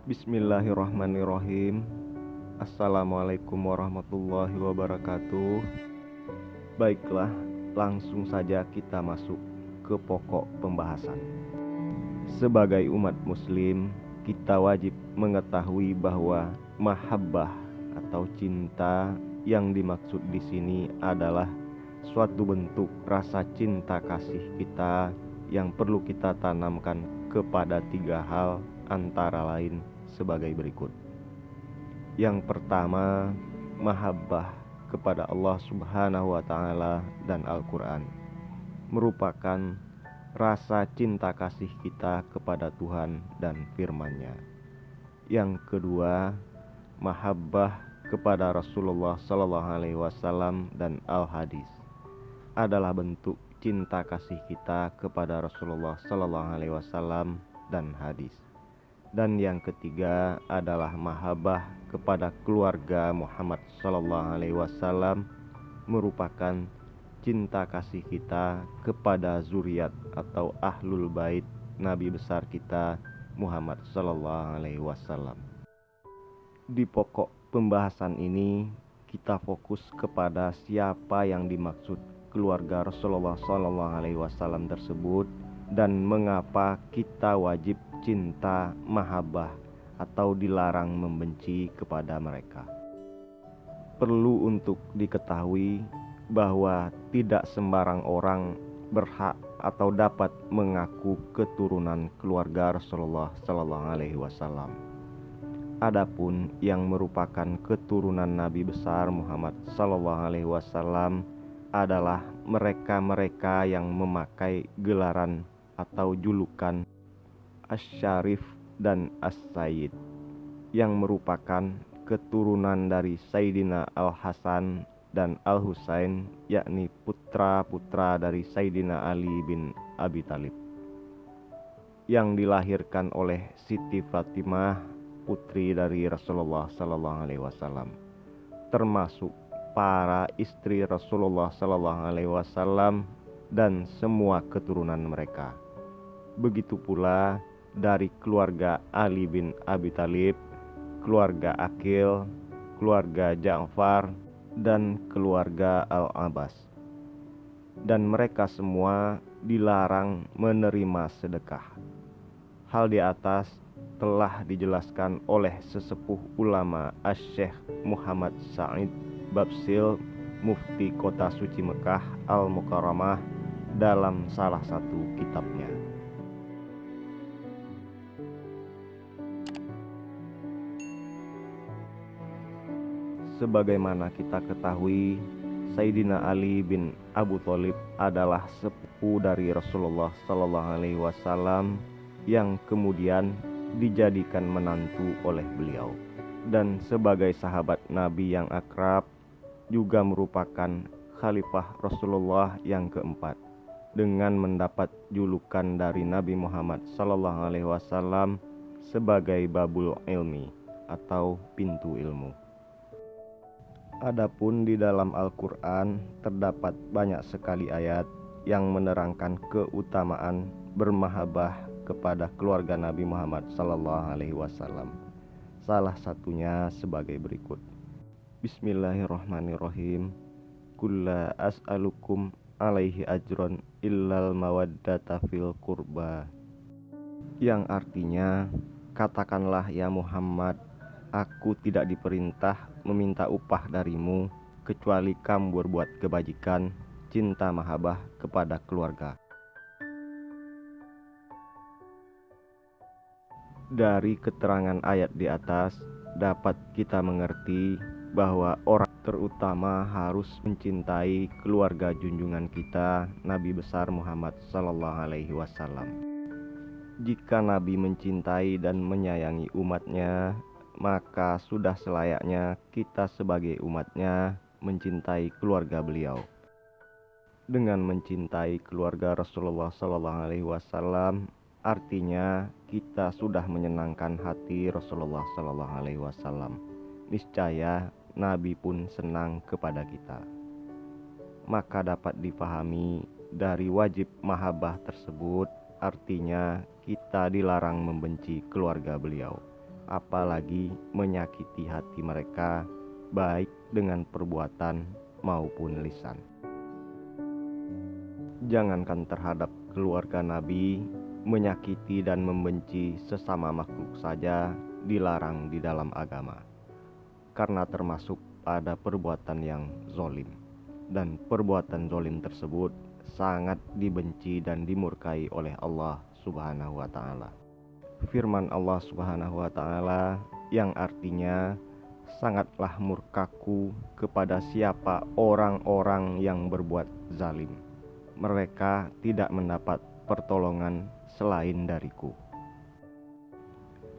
Bismillahirrahmanirrahim. Assalamualaikum warahmatullahi wabarakatuh. Baiklah, langsung saja kita masuk ke pokok pembahasan. Sebagai umat muslim, kita wajib mengetahui bahwa mahabbah atau cinta yang dimaksud di sini adalah suatu bentuk rasa cinta kasih kita yang perlu kita tanamkan kepada tiga hal, antara lain sebagai berikut. Yang pertama, mahabbah kepada Allah Subhanahu wa Ta'ala dan Al-Quran merupakan rasa cinta kasih kita kepada Tuhan dan firman-Nya. Yang kedua, mahabbah kepada Rasulullah Sallallahu Alaihi Wasallam dan Al-Hadis adalah bentuk cinta kasih kita kepada Rasulullah Sallallahu Alaihi Wasallam dan hadis. Dan yang ketiga adalah mahabbah kepada keluarga Muhammad Sallallahu Alaihi Wasallam, merupakan cinta kasih kita kepada zuriat atau ahlul bait Nabi besar kita Muhammad Sallallahu Alaihi Wasallam. Di pokok pembahasan ini kita fokus kepada siapa yang dimaksud keluarga Rasulullah Sallallahu Alaihi Wasallam tersebut dan mengapa kita wajib cinta mahabbah atau dilarang membenci kepada mereka. Perlu untuk diketahui bahwa tidak sembarang orang berhak atau dapat mengaku keturunan keluarga Rasulullah Sallallahu Alaihi Wasallam. Adapun yang merupakan keturunan Nabi besar Muhammad Sallallahu Alaihi Wasallam adalah mereka-mereka yang memakai gelaran atau julukan Asy-Syarif dan As-Sayyid, yang merupakan keturunan dari Sayyidina Al-Hasan dan Al-Husain, yakni putra-putra dari Sayyidina Ali bin Abi Thalib, yang dilahirkan oleh Siti Fatimah, putri dari Rasulullah Sallallahu Alaihi Wasallam, termasuk para istri Rasulullah Sallallahu Alaihi Wasallam dan semua keturunan mereka. Begitu pula dari keluarga Ali bin Abi Thalib, keluarga Aqil, keluarga Ja'far, dan keluarga Al-Abbas. Dan mereka semua dilarang menerima sedekah. Hal di atas telah dijelaskan oleh sesepuh ulama Asy-Syaikh Muhammad Sa'id Babsil, Mufti Kota Suci Mekah Al-Mukarramah, dalam salah satu kitabnya. Sebagaimana kita ketahui, Sayyidina Ali bin Abu Thalib adalah sepupu dari Rasulullah Sallallahu Alaihi Wasallam yang kemudian dijadikan menantu oleh beliau, dan sebagai sahabat Nabi yang akrab, juga merupakan khalifah Rasulullah yang keempat, dengan mendapat julukan dari Nabi Muhammad Sallallahu Alaihi Wasallam sebagai Babul Ilmi atau pintu ilmu. Adapun di dalam Al-Quran terdapat banyak sekali ayat yang menerangkan keutamaan bermahabbah kepada keluarga Nabi Muhammad Sallallahu Alaihi Wasallam. Salah satunya sebagai berikut. Bismillahirrahmanirrahim. Kulla as'alukum alaihi ajron illal mawaddata fil qurba. Yang artinya, katakanlah ya Muhammad, aku tidak diperintah meminta upah darimu kecuali kamu berbuat kebajikan, cinta mahabbah kepada keluarga. Dari keterangan ayat di atas dapat kita mengerti bahwa orang terutama harus mencintai keluarga junjungan kita Nabi besar Muhammad Sallallahu Alaihi Wasallam. Jika Nabi mencintai dan menyayangi umatnya, maka sudah selayaknya kita sebagai umatnya mencintai keluarga beliau. Dengan mencintai keluarga Rasulullah Sallallahu Alaihi Wasallam, artinya kita sudah menyenangkan hati Rasulullah Sallallahu Alaihi Wasallam. Niscaya Nabi pun senang kepada kita. Maka dapat dipahami dari wajib mahabbah tersebut, artinya kita dilarang membenci keluarga beliau. apalagi menyakiti hati mereka, baik dengan perbuatan maupun lisan. Jangankan terhadap keluarga Nabi, menyakiti dan membenci sesama makhluk saja dilarang di dalam agama, karena termasuk pada perbuatan yang zolim, dan perbuatan zolim tersebut sangat dibenci dan dimurkai oleh Allah Subhanahu wa Ta'ala. Firman Allah Subhanahu wa Ta'ala yang artinya, sangatlah murkaku kepada siapa orang-orang yang berbuat zalim. Mereka tidak mendapat pertolongan selain dariku.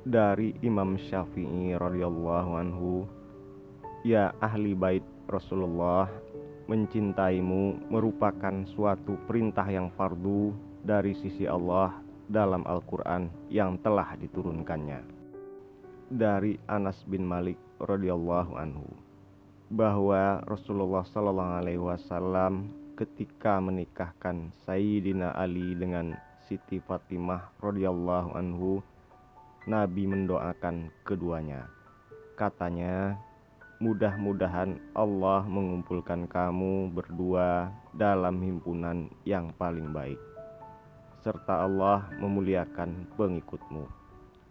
Dari Imam Syafi'i radhiyallahu anhu, ya ahli bait Rasulullah, mencintaimu merupakan suatu perintah yang fardu dari sisi Allah dalam Al-Quran yang telah diturunkannya. Dari Anas bin Malik radhiyallahu anhu, bahwa Rasulullah sallallahu alaihi wasallam ketika menikahkan Sayyidina Ali dengan Siti Fatimah radhiyallahu anhu, Nabi mendoakan keduanya. Katanya, mudah-mudahan Allah mengumpulkan kamu berdua dalam himpunan yang paling baik, serta Allah memuliakan pengikutmu.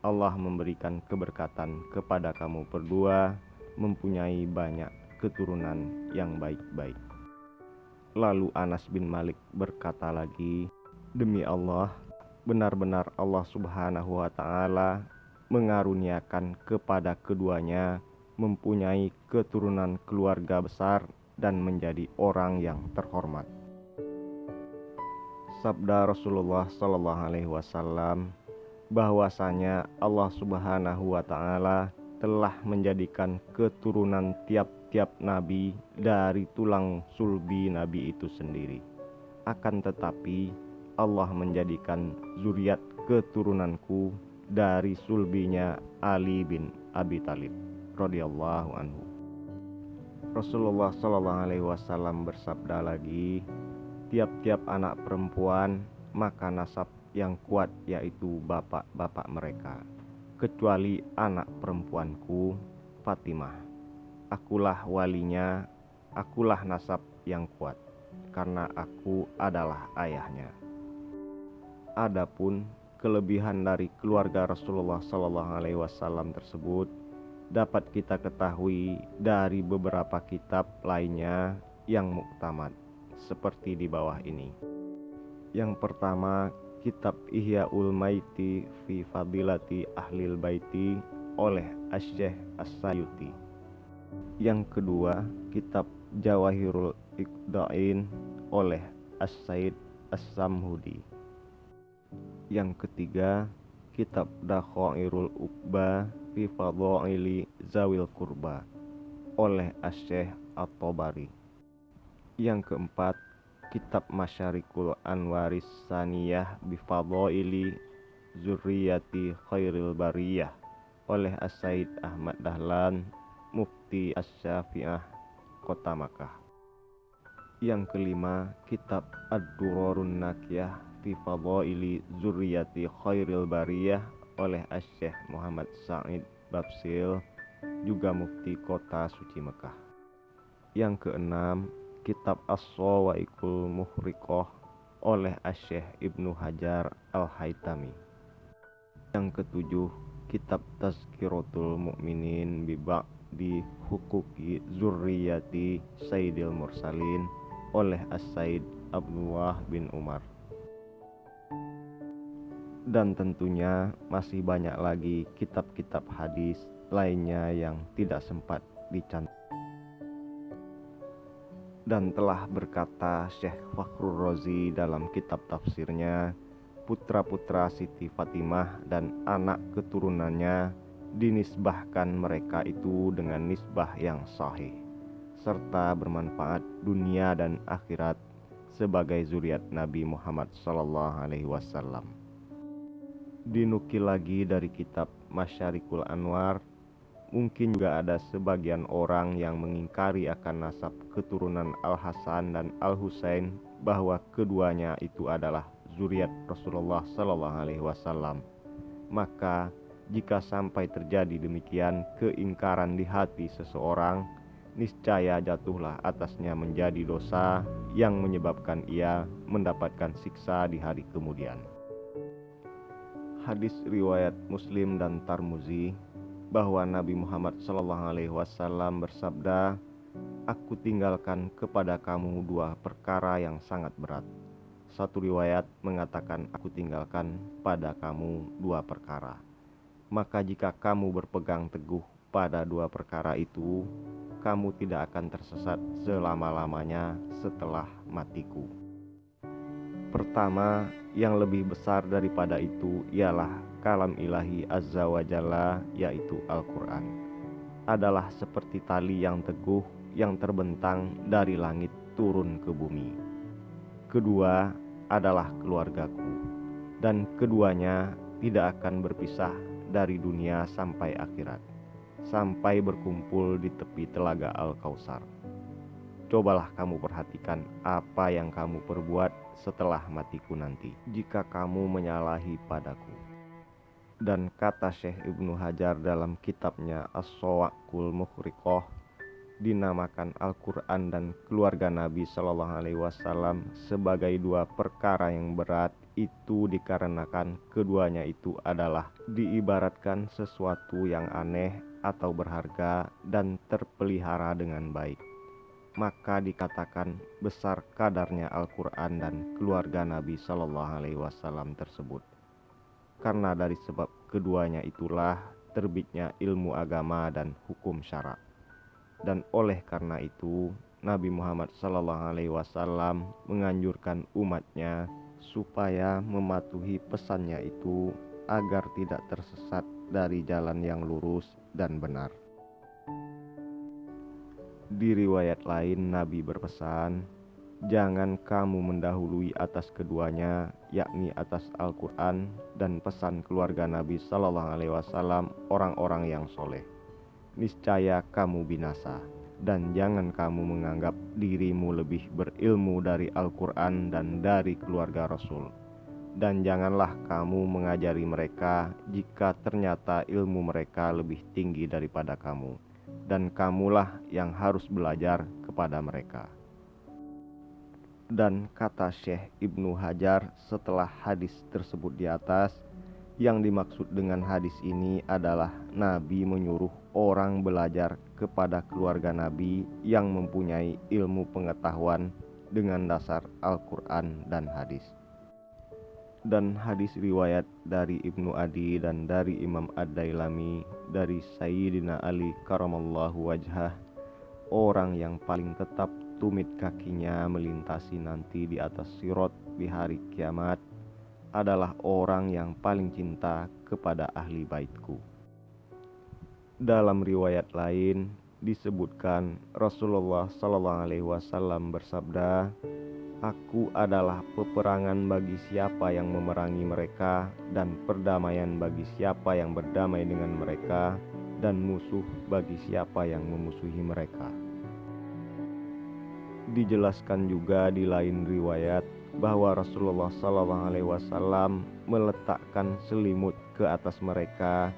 Allah memberikan keberkatan kepada kamu berdua, mempunyai banyak keturunan yang baik-baik. Lalu Anas bin Malik berkata lagi, demi Allah, benar-benar Allah Subhanahu wa Ta'ala mengaruniakan kepada keduanya mempunyai keturunan keluarga besar dan menjadi orang yang terhormat. Sabda Rasulullah sallallahu alaihi wasallam bahwasanya Allah Subhanahu wa Ta'ala telah menjadikan keturunan tiap-tiap nabi dari tulang sulbi nabi itu sendiri. Akan tetapi Allah menjadikan zuriat keturunanku dari sulbinya Ali bin Abi Thalib radhiyallahu anhu. Rasulullah sallallahu alaihi wasallam bersabda lagi, tiap-tiap anak perempuan maka nasab yang kuat yaitu bapak-bapak mereka, kecuali anak perempuanku Fatimah. Akulah walinya, akulah nasab yang kuat, karena aku adalah ayahnya. Adapun kelebihan dari keluarga Rasulullah sallallahu alaihi wasallam tersebut dapat kita ketahui dari beberapa kitab lainnya yang muktamad, seperti di bawah ini. Yang pertama, kitab Ihya'ul Maiti fi Fadilati Ahlil Baiti oleh Asy-Syaikh As-Sayuti. Yang kedua, kitab Jawahirul Iqda'in oleh As-Said As-Samhudi. Yang ketiga, kitab Dakhairul Uqba fi Fadhaili Zawil Qurba oleh Asy-Syaikh At-Tabari. Yang keempat, kitab Masyarikul Anwaris Saniyah bi Fadhaili Zurriyati Khairil Bariyah oleh As-Said Ahmad Dahlan, Mufti Asy-Syafi'ah, Kota Makkah. Yang kelima, kitab Ad-Durarun Nakiyah fi Fadhaili Zurriyati Khairil Bariyah oleh Asy-Syaikh Muhammad Sa'id Babsil, juga Mufti Kota Suci Mekah. Yang keenam, kitab As-Sawa'iqul Muhriqah oleh Asy-Syaikh Ibnu Hajar Al-Haytami. Yang ketujuh, kitab Tazkiratul Mu'minin bi Huquqi Zurriyati Sayyidil Mursalin oleh As-Said Abdullah bin Umar. Dan tentunya masih banyak lagi kitab-kitab hadis lainnya yang tidak sempat dicantumkan. Dan telah berkata Syekh Fakhrur Razi dalam kitab tafsirnya, putra-putra Siti Fatimah dan anak keturunannya dinisbahkan mereka itu dengan nisbah yang sahih, serta bermanfaat dunia dan akhirat sebagai zuriat Nabi Muhammad SAW. Dinukil lagi dari kitab Masyarikul Anwar, mungkin juga ada sebagian orang yang mengingkari akan nasab keturunan Al-Hasan dan Al-Husain, bahwa keduanya itu adalah zuriat Rasulullah SAW. Maka Jika sampai terjadi demikian keingkaran di hati seseorang, niscaya jatuhlah atasnya menjadi dosa yang menyebabkan ia mendapatkan siksa di hari kemudian. Hadis riwayat Muslim dan Tirmidzi bahwa Nabi Muhammad SAW bersabda, "Aku tinggalkan kepada kamu dua perkara yang sangat berat." Satu riwayat mengatakan, "Aku tinggalkan pada kamu dua perkara. Maka jika kamu berpegang teguh pada dua perkara itu, kamu tidak akan tersesat selama-lamanya setelah matiku." Pertama, yang lebih besar daripada itu ialah kalam ilahi azza wa jalla, yaitu Al-Quran. Adalah seperti tali yang teguh yang terbentang dari langit turun ke bumi. Kedua adalah keluargaku, dan keduanya tidak akan berpisah dari dunia sampai akhirat, sampai berkumpul di tepi telaga Al-Kautsar. Cobalah kamu perhatikan apa yang kamu perbuat setelah matiku nanti, jika kamu menyalahi padaku. Dan kata Syekh Ibnu Hajar dalam kitabnya As-Sawa'iqul Mughriqah, dinamakan Al-Quran dan keluarga Nabi SAW sebagai dua perkara yang berat itu dikarenakan keduanya itu adalah diibaratkan sesuatu yang aneh atau berharga dan terpelihara dengan baik. Maka dikatakan besar kadarnya Al-Quran dan keluarga Nabi SAW tersebut. Karena dari sebab keduanya itulah terbitnya ilmu agama dan hukum syara. Dan oleh karena itu Nabi Muhammad SAW menganjurkan umatnya supaya mematuhi pesannya itu agar tidak tersesat dari jalan yang lurus dan benar. Di riwayat lain Nabi berpesan, "Jangan kamu mendahului atas keduanya, yakni atas Al-Quran dan pesan keluarga Nabi SAW orang-orang yang soleh. Niscaya kamu binasa. Dan jangan kamu menganggap dirimu lebih berilmu dari Al-Quran dan dari keluarga Rasul. Dan janganlah kamu mengajari mereka jika ternyata ilmu mereka lebih tinggi daripada kamu. Dan kamulah yang harus belajar kepada mereka." Dan kata Syekh Ibnu Hajar setelah hadis tersebut di atas, yang dimaksud dengan hadis ini adalah Nabi menyuruh orang belajar kepada keluarga Nabi yang mempunyai ilmu pengetahuan dengan dasar Al-Quran dan hadis. Dan hadis riwayat dari Ibnu Adi dan dari Imam Ad-Dailami dari Sayyidina Ali karamallahu wajhah, orang yang paling tetap tumit kakinya melintasi nanti di atas sirat di hari kiamat adalah orang yang paling cinta kepada ahli baitku. Dalam riwayat lain disebutkan Rasulullah SAW bersabda, "Aku adalah peperangan bagi siapa yang memerangi mereka, dan perdamaian bagi siapa yang berdamai dengan mereka, dan musuh bagi siapa yang memusuhi mereka." Dijelaskan juga di lain riwayat bahwa Rasulullah SAW meletakkan selimut ke atas mereka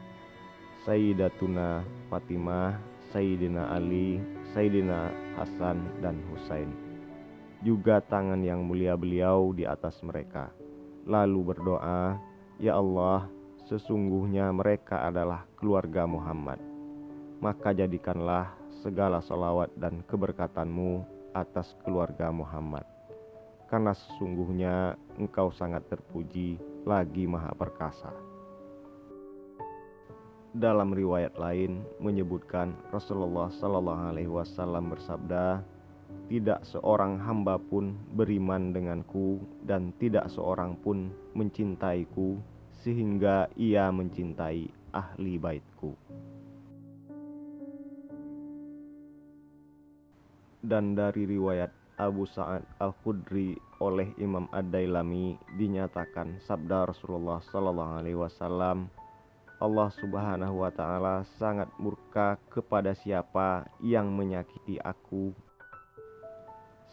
Sayyidatuna Fatimah, Sayyidina Ali, Sayyidina Hasan dan Husain, juga tangan yang mulia beliau di atas mereka. Lalu berdoa, "Ya Allah, sesungguhnya mereka adalah keluarga Muhammad. Maka jadikanlah segala salawat dan keberkatanmu atas keluarga Muhammad. Karena sesungguhnya engkau sangat terpuji lagi maha perkasa." Dalam riwayat lain menyebutkan Rasulullah SAW bersabda, "Tidak seorang hamba pun beriman denganku dan tidak seorang pun mencintaiku sehingga ia mencintai ahli baitku." Dan dari riwayat Abu Sa'ad Al-Khudri oleh Imam Ad-Dailami dinyatakan sabda Rasulullah SAW, "Allah Subhanahu wa Ta'ala sangat murka kepada siapa yang menyakiti aku."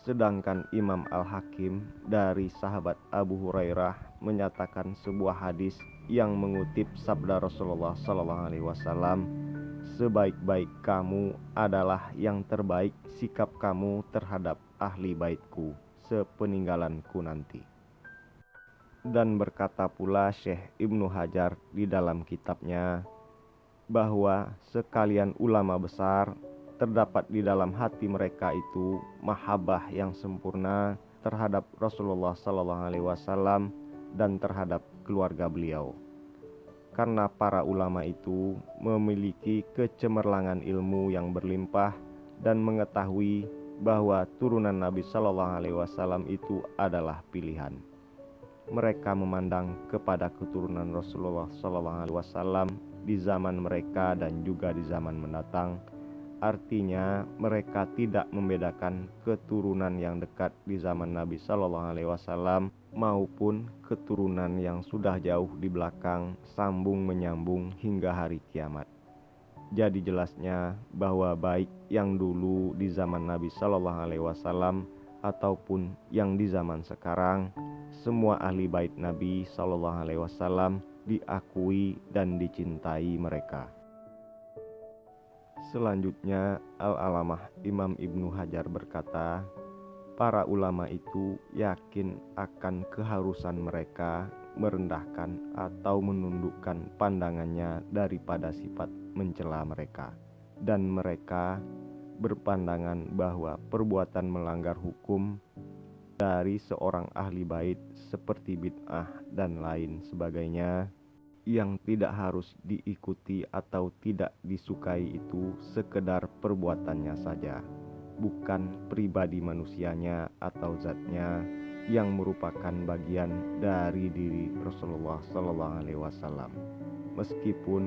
Sedangkan Imam Al-Hakim dari sahabat Abu Hurairah menyatakan sebuah hadis yang mengutip sabda Rasulullah SAW, sebaik-baik kamu adalah yang terbaik sikap kamu terhadap ahli baitku sepeninggalanku nanti. Dan berkata pula Syekh Ibnu Hajar di dalam kitabnya bahwa sekalian ulama besar terdapat di dalam hati mereka itu mahabbah yang sempurna terhadap Rasulullah SAW dan terhadap keluarga beliau. Karena para ulama itu memiliki kecemerlangan ilmu yang berlimpah dan mengetahui bahwa turunan Nabi SAW itu adalah pilihan. Mereka memandang kepada keturunan Rasulullah SAW di zaman mereka dan juga di zaman mendatang. Artinya mereka tidak membedakan keturunan yang dekat di zaman Nabi SAW maupun keturunan yang sudah jauh di belakang, sambung menyambung hingga hari kiamat. Jadi jelasnya bahwa baik yang dulu di zaman Nabi SAW ataupun yang di zaman sekarang, semua ahli bait Nabi SAW diakui dan dicintai mereka. Selanjutnya Al-Alamah Imam Ibnu Hajar berkata, para ulama itu yakin akan keharusan mereka merendahkan atau menundukkan pandangannya daripada sifat mencela mereka, dan mereka berpandangan bahwa perbuatan melanggar hukum dari seorang ahli bait seperti bid'ah dan lain sebagainya yang tidak harus diikuti atau tidak disukai itu sekedar perbuatannya saja, bukan pribadi manusianya atau zatnya yang merupakan bagian dari diri Rasulullah SAW. Meskipun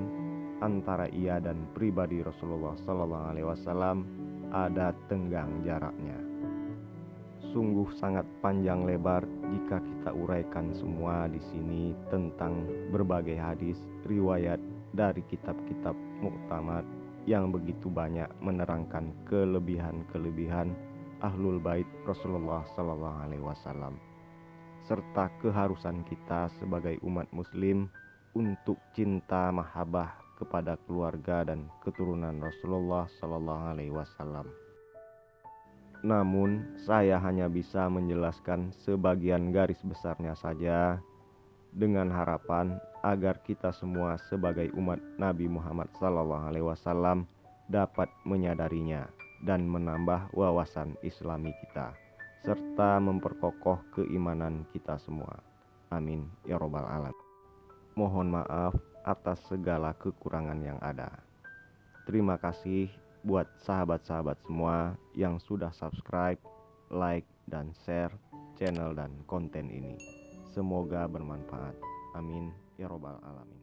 antara ia dan pribadi Rasulullah SAW ada tenggang jaraknya. Sungguh sangat panjang lebar jika kita uraikan semua di sini tentang berbagai hadis riwayat dari kitab-kitab muktamad yang begitu banyak menerangkan kelebihan-kelebihan Ahlul Bait Rasulullah SAW, serta keharusan kita sebagai umat muslim untuk cinta mahabbah kepada keluarga dan keturunan Rasulullah SAW. Namun saya hanya bisa menjelaskan sebagian garis besarnya saja, dengan harapan agar kita semua sebagai umat Nabi Muhammad SAW dapat menyadarinya dan menambah wawasan Islami kita, serta memperkokoh keimanan kita semua. Amin ya robbal alamin. Mohon maaf atas segala kekurangan yang ada. Terima kasih buat sahabat-sahabat semua yang sudah subscribe, like, dan share channel dan konten ini. Semoga bermanfaat. Amin ya robbal alamin.